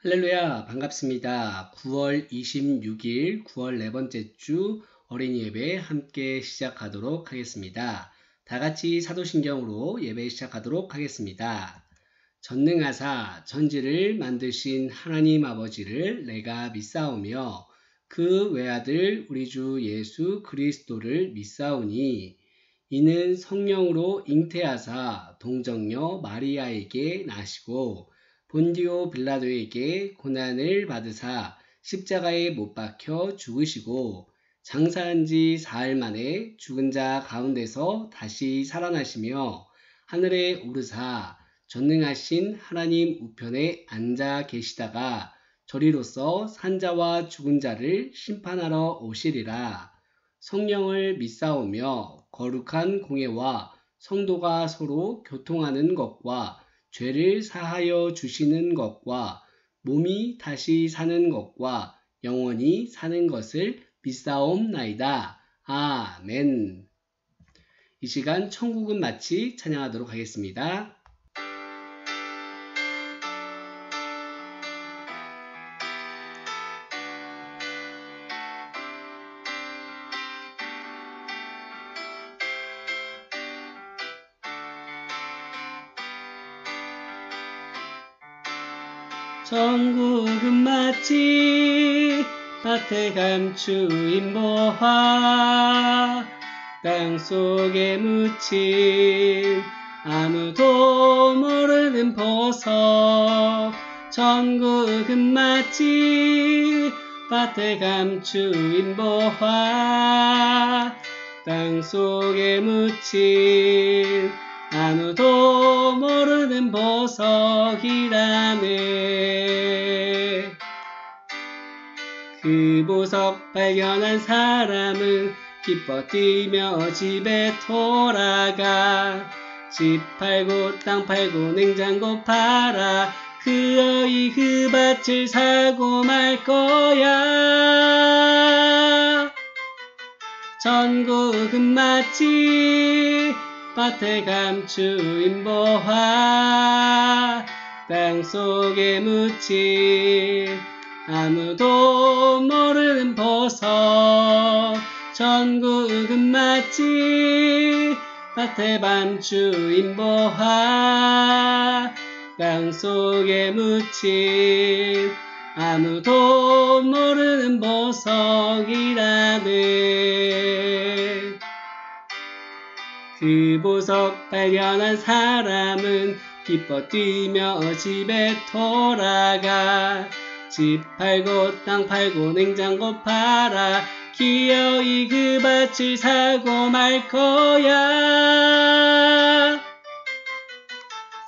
할렐루야, 반갑습니다. 9월 26일, 9월 네 번째 주 어린이 예배 함께 시작하도록 하겠습니다. 다 같이 사도신경으로 예배 시작하도록 하겠습니다. 전능하사 천지를 만드신 하나님 아버지를 내가 믿사오며 그 외아들 우리 주 예수 그리스도를 믿사오니 이는 성령으로 잉태하사 동정녀 마리아에게 나시고 본디오 빌라도에게 고난을 받으사 십자가에 못 박혀 죽으시고 장사한 지 사흘 만에 죽은 자 가운데서 다시 살아나시며 하늘에 오르사 전능하신 하나님 우편에 앉아 계시다가 저리로서 산자와 죽은 자를 심판하러 오시리라. 성령을 믿사오며 거룩한 공예와 성도가 서로 교통하는 것과 죄를 사하여 주시는 것과 몸이 다시 사는 것과 영원히 사는 것을 믿사옵나이다. 아멘. 이 시간 천국은 마치 찬양하도록 하겠습니다. 천국은 마치 밭에 감추인 보화 땅속에 묻힌 아무도 모르는 보석 천국은 마치 밭에 감추인 보화 땅속에 묻힌 아무도 모르는 보석이라네. 그 보석 발견한 사람은 기뻐 뛰며 집에 돌아가 집 팔고 땅 팔고 냉장고 팔아 그의 그 밭을 사고 말 거야. 천국은 마치 밭에 감추인 보화 땅속에 묻힌 아무도 모르는 보석 천국은 마치 밭에 감추인 보화 땅속에 묻힌 아무도 모르는 보석이라네. 그 보석 발견한 사람은 기뻐 뛰며 집에 돌아가 집 팔고 땅 팔고 냉장고 팔아 기어이 그 밭을 사고 말 거야.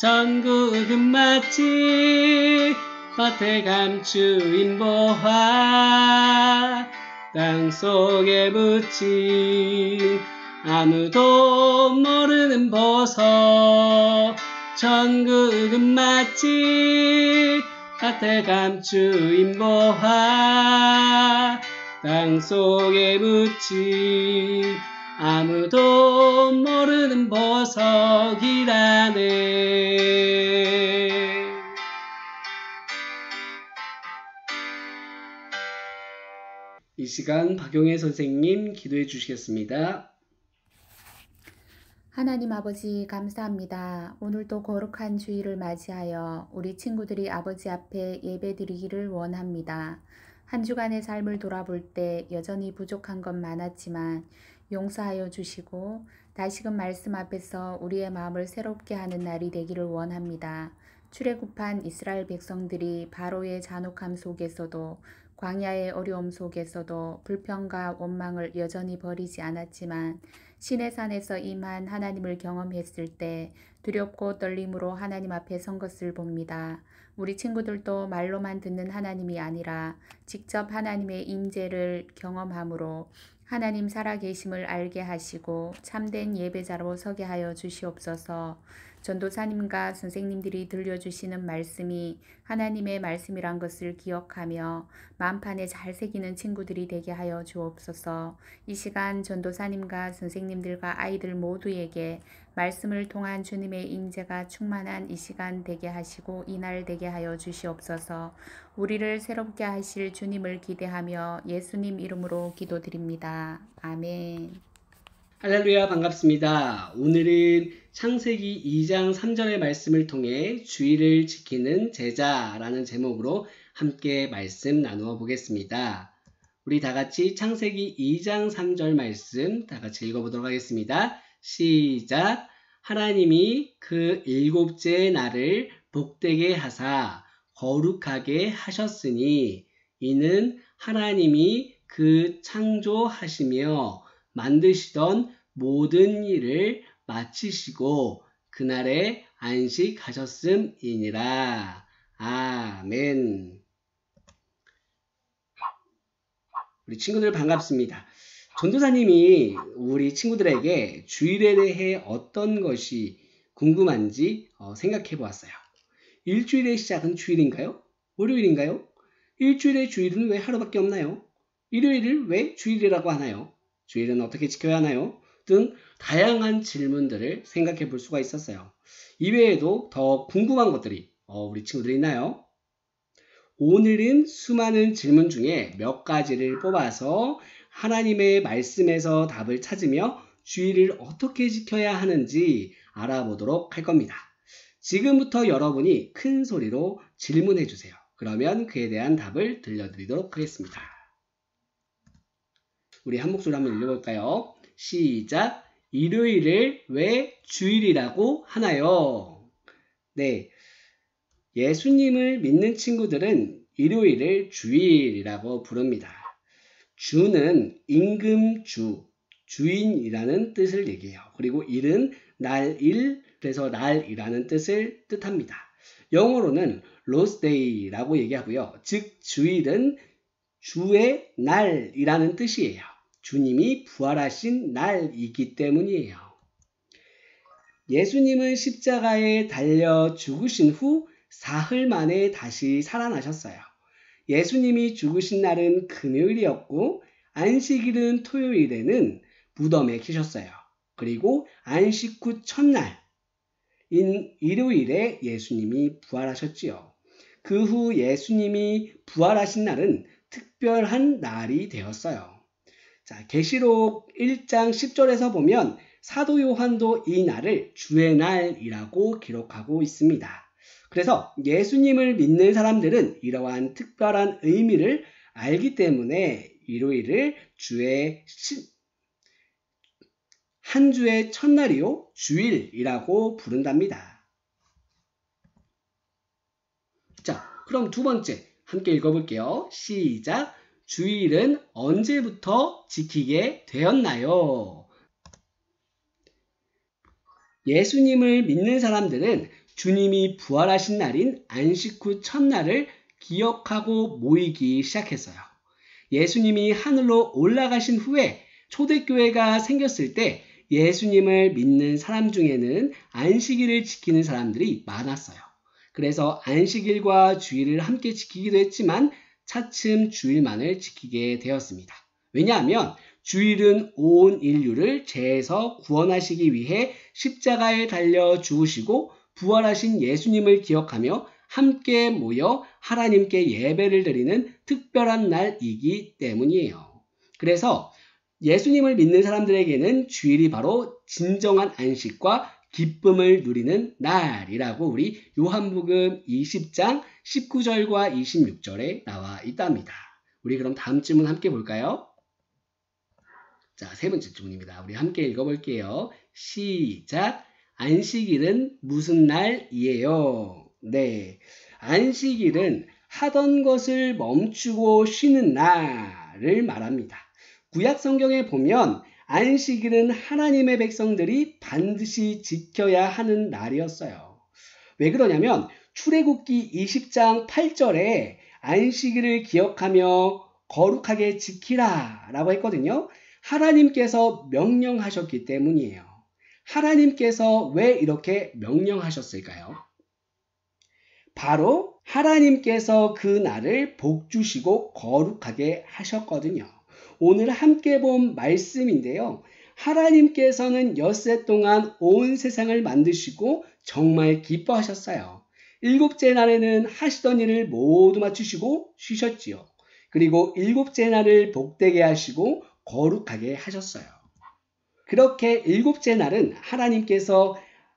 천국은 마치 밭에 감추인 보화 땅속에 묻힌 아무도 모르는 보석 천국은 마치 밭에 감추인 보화 땅속에 묻힌 아무도 모르는 보석이라네. 이 시간 박용혜 선생님 기도해 주시겠습니다. 하나님 아버지 감사합니다. 오늘도 거룩한 주일을 맞이하여 우리 친구들이 아버지 앞에 예배드리기를 원합니다. 한 주간의 삶을 돌아볼 때 여전히 부족한 건 많았지만 용서하여 주시고 다시금 말씀 앞에서 우리의 마음을 새롭게 하는 날이 되기를 원합니다. 출애굽한 이스라엘 백성들이 바로의 잔혹함 속에서도 광야의 어려움 속에서도 불평과 원망을 여전히 버리지 않았지만 시내산에서 임한 하나님을 경험했을 때 두렵고 떨림으로 하나님 앞에 선 것을 봅니다. 우리 친구들도 말로만 듣는 하나님이 아니라 직접 하나님의 임재를 경험함으로 하나님 살아계심을 알게 하시고 참된 예배자로 서게 하여 주시옵소서. 전도사님과 선생님들이 들려주시는 말씀이 하나님의 말씀이란 것을 기억하며 마음판에 잘 새기는 친구들이 되게 하여 주옵소서. 이 시간 전도사님과 선생님들과 아이들 모두에게 말씀을 통한 주님의 임재가 충만한 이 시간 되게 하시고 이날 되게 하여 주시옵소서. 우리를 새롭게 하실 주님을 기대하며 예수님 이름으로 기도드립니다. 아멘. 할렐루야, 반갑습니다. 오늘은 창세기 2장 3절의 말씀을 통해 주의를 지키는 제자라는 제목으로 함께 말씀 나누어 보겠습니다. 우리 다 같이 창세기 2장 3절 말씀 다 같이 읽어보도록 하겠습니다. 시작. 하나님이 그 일곱째 날을 복되게 하사 거룩하게 하셨으니 이는 하나님이 그 창조하시며 만드시던 모든 일을 마치시고 그날에 안식하셨음이니라. 아멘. 우리 친구들 반갑습니다. 전도사님이 우리 친구들에게 주일에 대해 어떤 것이 궁금한지 생각해 보았어요. 일주일의 시작은 주일인가요? 월요일인가요? 일주일의 주일은 왜 하루밖에 없나요? 일요일을 왜 주일이라고 하나요? 주일은 어떻게 지켜야 하나요? 등 다양한 질문들을 생각해 볼 수가 있었어요. 이외에도 더 궁금한 것들이 우리 친구들이 있나요? 오늘은 수많은 질문 중에 몇 가지를 뽑아서 하나님의 말씀에서 답을 찾으며 주일을 어떻게 지켜야 하는지 알아보도록 할 겁니다. 지금부터 여러분이 큰 소리로 질문해 주세요. 그러면 그에 대한 답을 들려드리도록 하겠습니다. 우리 한 목소리로 한번 읽어볼까요? 시작! 일요일을 왜 주일이라고 하나요? 네, 예수님을 믿는 친구들은 일요일을 주일이라고 부릅니다. 주는 임금주, 주인이라는 뜻을 얘기해요. 그리고 일은 날일, 그래서 날이라는 뜻을 뜻합니다. 영어로는 로스데이라고 얘기하고요. 즉 주일은 주의 날이라는 뜻이에요. 주님이 부활하신 날이기 때문이에요. 예수님은 십자가에 달려 죽으신 후 사흘 만에 다시 살아나셨어요. 예수님이 죽으신 날은 금요일이었고 안식일은 토요일에는 무덤에 계셨어요. 그리고 안식 후 첫날인 일요일에 예수님이 부활하셨지요. 그 후 예수님이 부활하신 날은 특별한 날이 되었어요. 자, 계시록 1장 10절에서 보면 사도 요한도 이 날을 주의 날이라고 기록하고 있습니다. 그래서 예수님을 믿는 사람들은 이러한 특별한 의미를 알기 때문에 일요일을 한 주의 첫날이요 주일이라고 부른답니다. 자, 그럼 두 번째 함께 읽어볼게요. 시작! 주일은 언제부터 지키게 되었나요? 예수님을 믿는 사람들은 주님이 부활하신 날인 안식 후 첫날을 기억하고 모이기 시작했어요. 예수님이 하늘로 올라가신 후에 초대교회가 생겼을 때 예수님을 믿는 사람 중에는 안식일을 지키는 사람들이 많았어요. 그래서 안식일과 주일을 함께 지키기도 했지만 차츰 주일만을 지키게 되었습니다. 왜냐하면 주일은 온 인류를 죄에서 구원하시기 위해 십자가에 달려 죽으시고 부활하신 예수님을 기억하며 함께 모여 하나님께 예배를 드리는 특별한 날이기 때문이에요. 그래서 예수님을 믿는 사람들에게는 주일이 바로 진정한 안식과 기쁨을 누리는 날이라고 우리 요한복음 20장 19절과 26절에 나와 있답니다. 우리 그럼 다음 질문 함께 볼까요? 자, 세 번째 질문입니다. 우리 함께 읽어볼게요. 시작! 안식일은 무슨 날이에요? 네, 안식일은 하던 것을 멈추고 쉬는 날을 말합니다. 구약 성경에 보면 안식일은 하나님의 백성들이 반드시 지켜야 하는 날이었어요. 왜 그러냐면 출애굽기 20장 8절에 안식일을 기억하며 거룩하게 지키라 라고 했거든요. 하나님께서 명령하셨기 때문이에요. 하나님께서 왜 이렇게 명령하셨을까요? 바로 하나님께서 그 날을 복 주시고 거룩하게 하셨거든요. 오늘 함께 본 말씀인데요. 하나님께서는 엿새 동안 온 세상을 만드시고 정말 기뻐하셨어요. 일곱째 날에는 하시던 일을 모두 마치시고 쉬셨지요. 그리고 일곱째 날을 복되게 하시고 거룩하게 하셨어요. 그렇게 일곱째 날은 하나님께서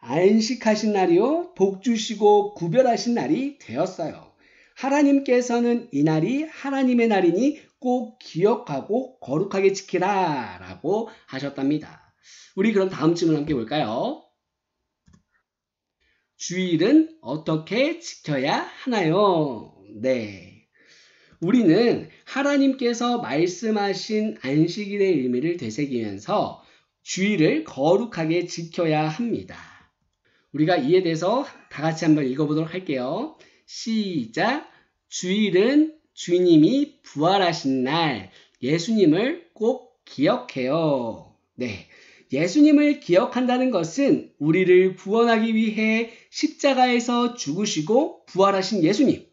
안식하신 날이요, 복 주시고 구별하신 날이 되었어요. 하나님께서는 이 날이 하나님의 날이니 꼭 기억하고 거룩하게 지키라 라고 하셨답니다. 우리 그럼 다음 질문 함께 볼까요? 주일은 어떻게 지켜야 하나요? 네. 우리는 하나님께서 말씀하신 안식일의 의미를 되새기면서 주일을 거룩하게 지켜야 합니다. 우리가 이에 대해서 다 같이 한번 읽어보도록 할게요. 시작! 주일은 주님이 부활하신 날, 예수님을 꼭 기억해요. 네. 예수님을 기억한다는 것은 우리를 구원하기 위해 십자가에서 죽으시고 부활하신 예수님,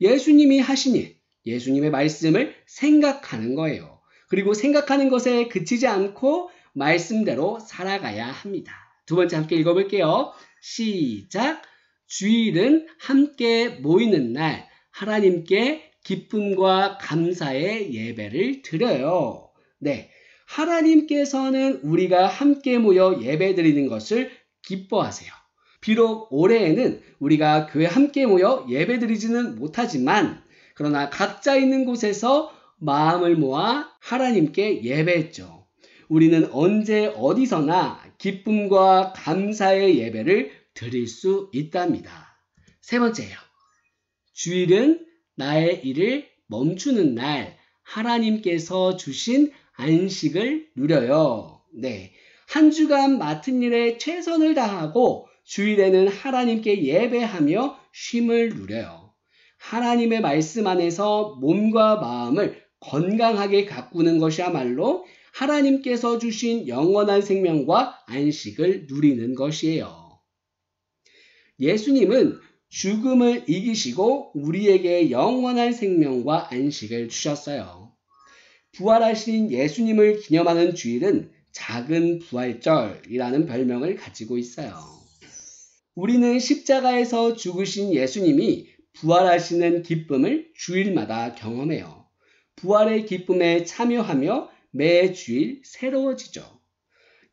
예수님이 하신 일, 예수님의 말씀을 생각하는 거예요. 그리고 생각하는 것에 그치지 않고 말씀대로 살아가야 합니다. 두 번째 함께 읽어볼게요. 시작! 주일은 함께 모이는 날, 하나님께 기쁨과 감사의 예배를 드려요. 네, 하나님께서는 우리가 함께 모여 예배드리는 것을 기뻐하세요. 비록 올해에는 우리가 교회 함께 모여 예배드리지는 못하지만 그러나 각자 있는 곳에서 마음을 모아 하나님께 예배했죠. 우리는 언제 어디서나 기쁨과 감사의 예배를 드릴 수 있답니다. 세 번째요. 주일은 나의 일을 멈추는 날, 하나님께서 주신 안식을 누려요. 네, 한 주간 맡은 일에 최선을 다하고 주일에는 하나님께 예배하며 쉼을 누려요. 하나님의 말씀 안에서 몸과 마음을 건강하게 가꾸는 것이야말로 하나님께서 주신 영원한 생명과 안식을 누리는 것이에요. 예수님은 죽음을 이기시고 우리에게 영원한 생명과 안식을 주셨어요. 부활하신 예수님을 기념하는 주일은 작은 부활절이라는 별명을 가지고 있어요. 우리는 십자가에서 죽으신 예수님이 부활하시는 기쁨을 주일마다 경험해요. 부활의 기쁨에 참여하며 매 주일 새로워지죠.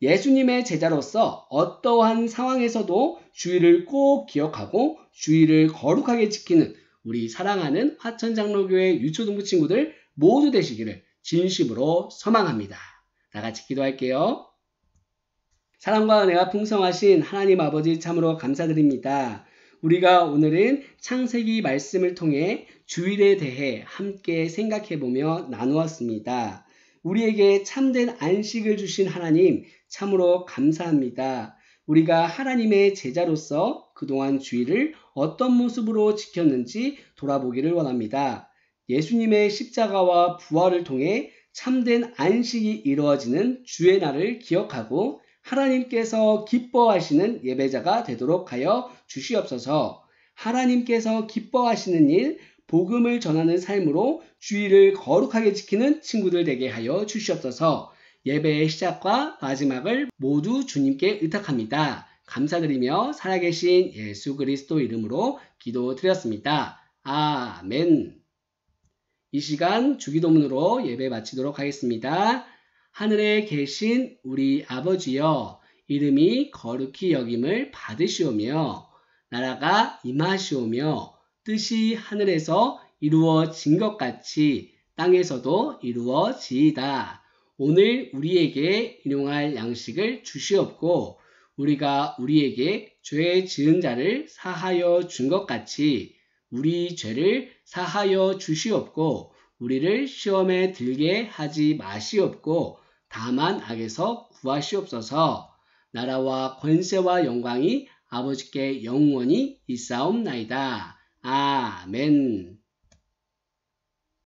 예수님의 제자로서 어떠한 상황에서도 주일을 꼭 기억하고 주일을 거룩하게 지키는 우리 사랑하는 화천장로교회 유초등부 친구들 모두 되시기를 진심으로 소망합니다. 다 같이 기도할게요. 사랑과 은혜가 풍성하신 하나님 아버지 참으로 감사드립니다. 우리가 오늘은 창세기 말씀을 통해 주일에 대해 함께 생각해보며 나누었습니다. 우리에게 참된 안식을 주신 하나님 참으로 감사합니다. 우리가 하나님의 제자로서 그동안 주일을 어떤 모습으로 지켰는지 돌아보기를 원합니다. 예수님의 십자가와 부활을 통해 참된 안식이 이루어지는 주의 날을 기억하고 하나님께서 기뻐하시는 예배자가 되도록 하여 주시옵소서. 하나님께서 기뻐하시는 일, 복음을 전하는 삶으로 주일을 거룩하게 지키는 친구들 되게 하여 주시옵소서. 예배의 시작과 마지막을 모두 주님께 의탁합니다. 감사드리며 살아계신 예수 그리스도 이름으로 기도드렸습니다. 아멘. 이 시간 주기도문으로 예배 마치도록 하겠습니다. 하늘에 계신 우리 아버지여, 이름이 거룩히 여김을 받으시오며 나라가 임하시오며 뜻이 하늘에서 이루어진 것 같이 땅에서도 이루어지이다. 오늘 우리에게 일용할 양식을 주시옵고 우리가 우리에게 죄 지은 자를 사하여 준 것 같이 우리 죄를 사하여 주시옵고 우리를 시험에 들게 하지 마시옵고 다만 악에서 구하시옵소서. 나라와 권세와 영광이 아버지께 영원히 있사옵나이다. 아멘.